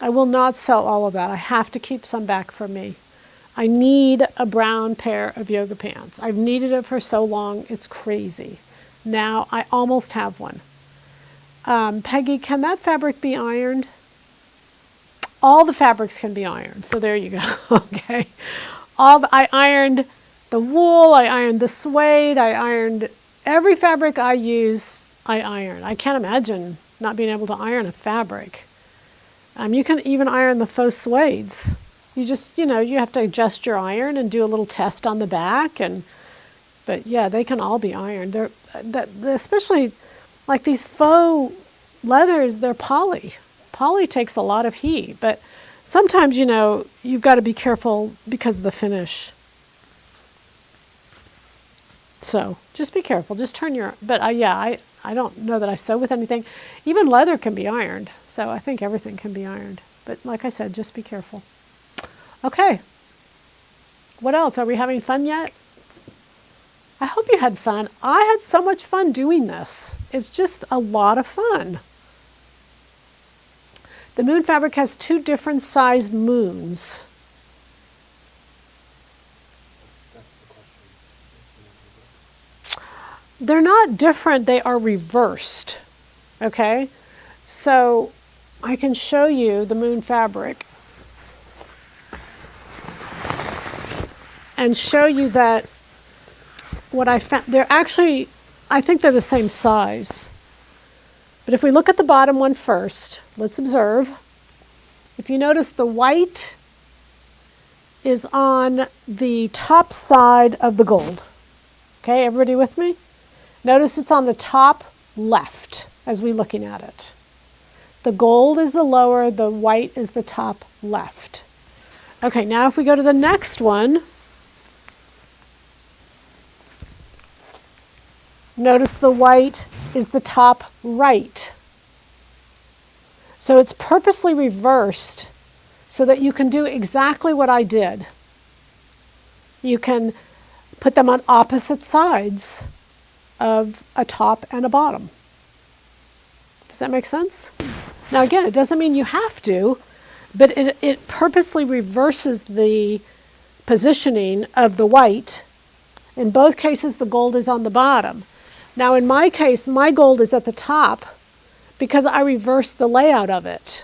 I will not sell all of that. I have to keep some back for me. I need a brown pair of yoga pants. I've needed it for so long, it's crazy. Now I almost have one. Peggy, can that fabric be ironed? All the fabrics can be ironed, so there you go. Okay. I ironed the wool, I ironed the suede, I ironed every fabric I use I iron. I can't imagine not being able to iron a fabric. You can even iron the faux suedes. You just, you have to adjust your iron and do a little test on the back. But yeah, they can all be ironed. Especially like these faux leathers, they're poly. Poly takes a lot of heat, but sometimes, you've got to be careful because of the finish. So just be careful. Just turn your, but I don't know that I sew with anything. Even leather can be ironed. So I think everything can be ironed. But like I said, just be careful. Okay. What else? Are we having fun yet? I hope you had fun. I had so much fun doing this. It's just a lot of fun. The moon fabric has 2 different sized moons. They're not different, they are reversed. Okay? So I can show you the moon fabric and show you that what I found, they're actually, I think they're the same size. But if we look at the bottom one first, let's observe. If you notice, the white is on the top side of the gold. Okay, everybody with me? Notice it's on the top left as we're looking at it. The gold is the lower, the white is the top left. Okay, now if we go to the next one, notice the white is the top right. So it's purposely reversed so that you can do exactly what I did. You can put them on opposite sides of a top and a bottom. Does that make sense? Now again, it doesn't mean you have to, but it purposely reverses the positioning of the white. In both cases, the gold is on the bottom. Now in my case, my gold is at the top because I reversed the layout of it.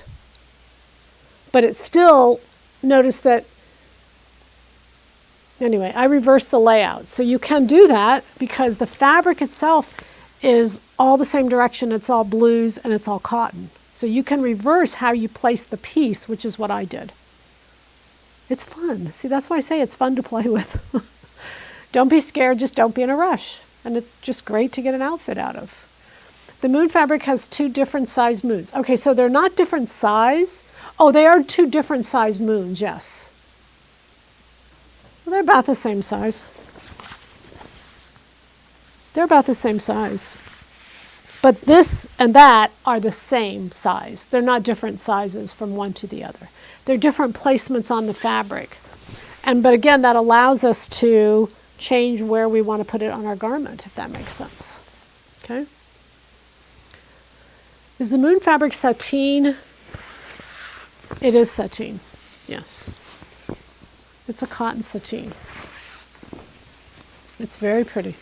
But it's still, notice that, anyway, I reversed the layout. So you can do that because the fabric itself is all the same direction. It's all blues and it's all cotton. So you can reverse how you place the piece, which is what I did. It's fun. See, that's why I say it's fun to play with. Don't be scared, just don't be in a rush. And it's just great to get an outfit out of. The moon fabric has 2 different sized moons. Okay, so they're not different size. Oh, they are 2 different sized moons, yes. Well, they're about the same size. They're about the same size. But this and that are the same size. They're not different sizes from one to the other. They're different placements on the fabric. But again, that allows us to change where we want to put it on our garment, if that makes sense. Okay? Is the moon fabric sateen? It is sateen, yes. It's a cotton sateen. It's very pretty.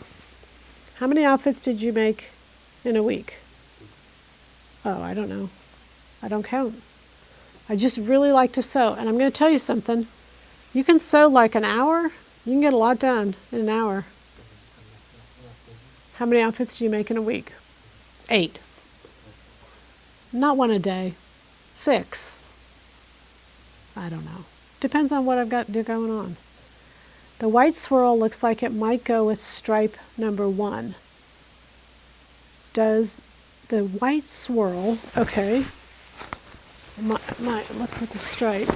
How many outfits did you make in a week? Oh, I don't know. I don't count. I just really like to sew. And I'm going to tell you something. You can sew like an hour. You can get a lot done in an hour. How many outfits do you make in a week? 8. Not 1 a day. 6. I don't know. Depends on what I've got going on. The white swirl looks like it might go with stripe number 1. Does the white swirl, okay, look at the stripe.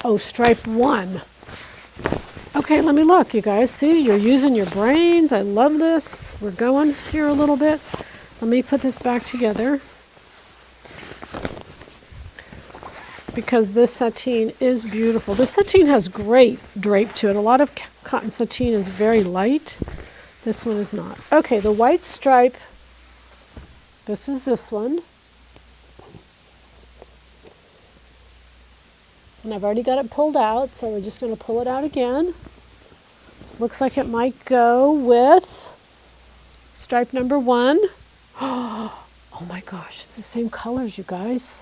Oh, stripe 1. Okay, let me look, you guys. See, you're using your brains. I love this. We're going here a little bit. Let me put this back together. Because this sateen is beautiful. This sateen has great drape to it. A lot of cotton sateen is very light. This one is not. Okay, the white stripe. This is this one. And I've already got it pulled out, so we're just going to pull it out again. Looks like it might go with stripe number 1. Oh my gosh, it's the same colors, you guys.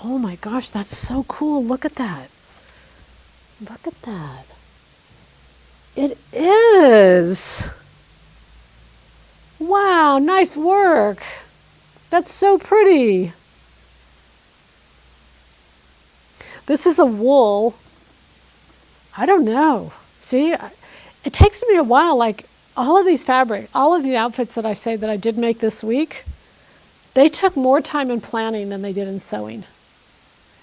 Oh my gosh, that's so cool. Look at that. Look at that. It is. Wow, nice work. That's so pretty. This is a wool. I don't know. See, it takes me a while, like all of these fabric, all of the outfits that I say that I did make this week, they took more time in planning than they did in sewing.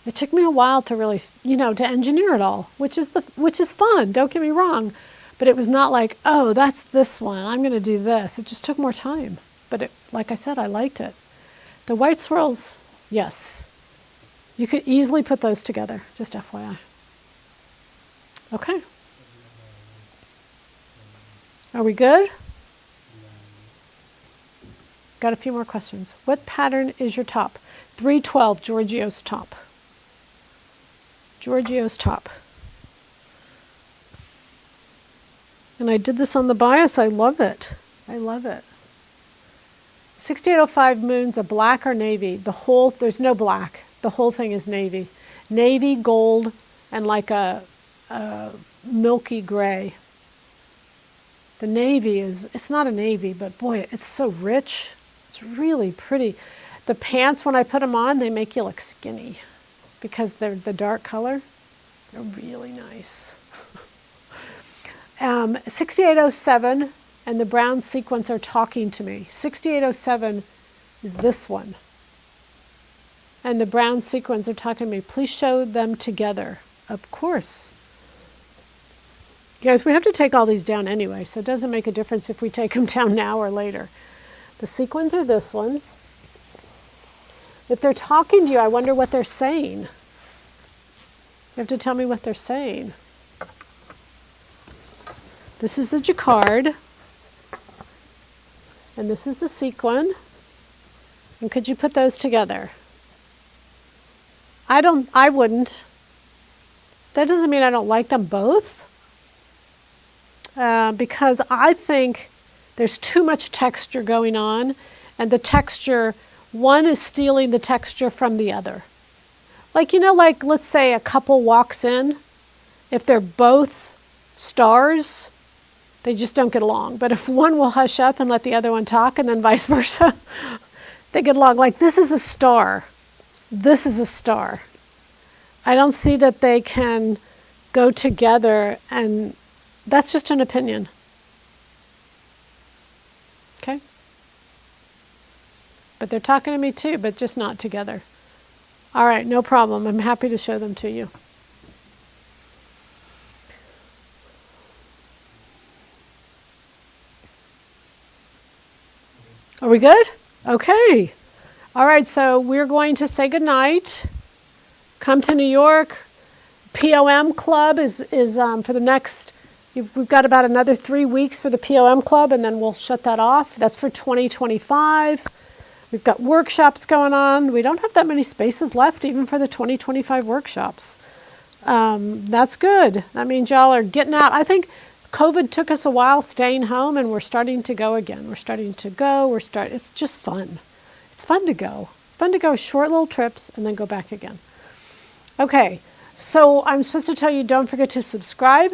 It took me a while to really, to engineer it all, which is fun, don't get me wrong. But it was not like, oh, that's this one, I'm going to do this. It just took more time. But like I said, I liked it. The white swirls, yes. You could easily put those together, just FYI. Okay. Are we good? Got a few more questions. What pattern is your top? 312, Giorgio's top. Giorgio's top. And I did this on the bias. I love it. I love it. 6805 moon's a black or navy. There's no black. The whole thing is navy. Navy, gold, and like a milky gray. The navy it's not a navy, but boy, it's so rich. It's really pretty. The pants, when I put them on, they make you look skinny because they're the dark color. They're really nice. 6807 and the brown sequins are talking to me. 6807 is this one. And the brown sequins are talking to me. Please show them together. Of course. Guys, we have to take all these down anyway, so it doesn't make a difference if we take them down now or later. The sequins are this one. If they're talking to you, I wonder what they're saying. You have to tell me what they're saying. This is the jacquard. And this is the sequin. And could you put those together? I wouldn't. That doesn't mean I don't like them both. Because I think there's too much texture going on, and the texture, one is stealing the texture from the other. Like, let's say a couple walks in, if they're both stars, they just don't get along. But if one will hush up and let the other one talk, and then vice versa, they get along. Like, this is a star. This is a star. I don't see that they can go together, and that's just an opinion. Okay? But they're talking to me too, but just not together. All right, no problem. I'm happy to show them to you. Are we good? Okay. All right, so we're going to say goodnight. Come to New York. POM Club is for the next, we've got about another 3 weeks for the POM Club, and then we'll shut that off. That's for 2025. We've got workshops going on. We don't have that many spaces left even for the 2025 workshops. That's good. That means y'all are getting out. I think COVID took us a while staying home, and we're starting to go again. We're starting to go. It's just fun. It's fun to go. It's fun to go short little trips and then go back again. Okay, so I'm supposed to tell you, don't forget to subscribe,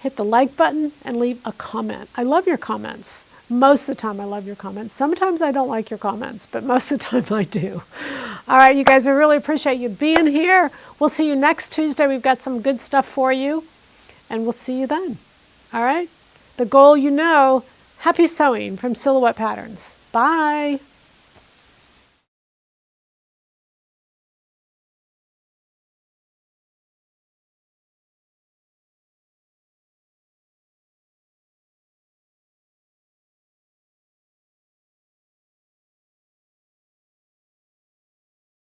hit the like button, and leave a comment. I love your comments. Most of the time I love your comments. Sometimes I don't like your comments, but most of the time I do. All right, you guys, I really appreciate you being here. We'll see you next Tuesday. We've got some good stuff for you, and we'll see you then. All right? The goal, happy sewing from Silhouette Patterns. Bye.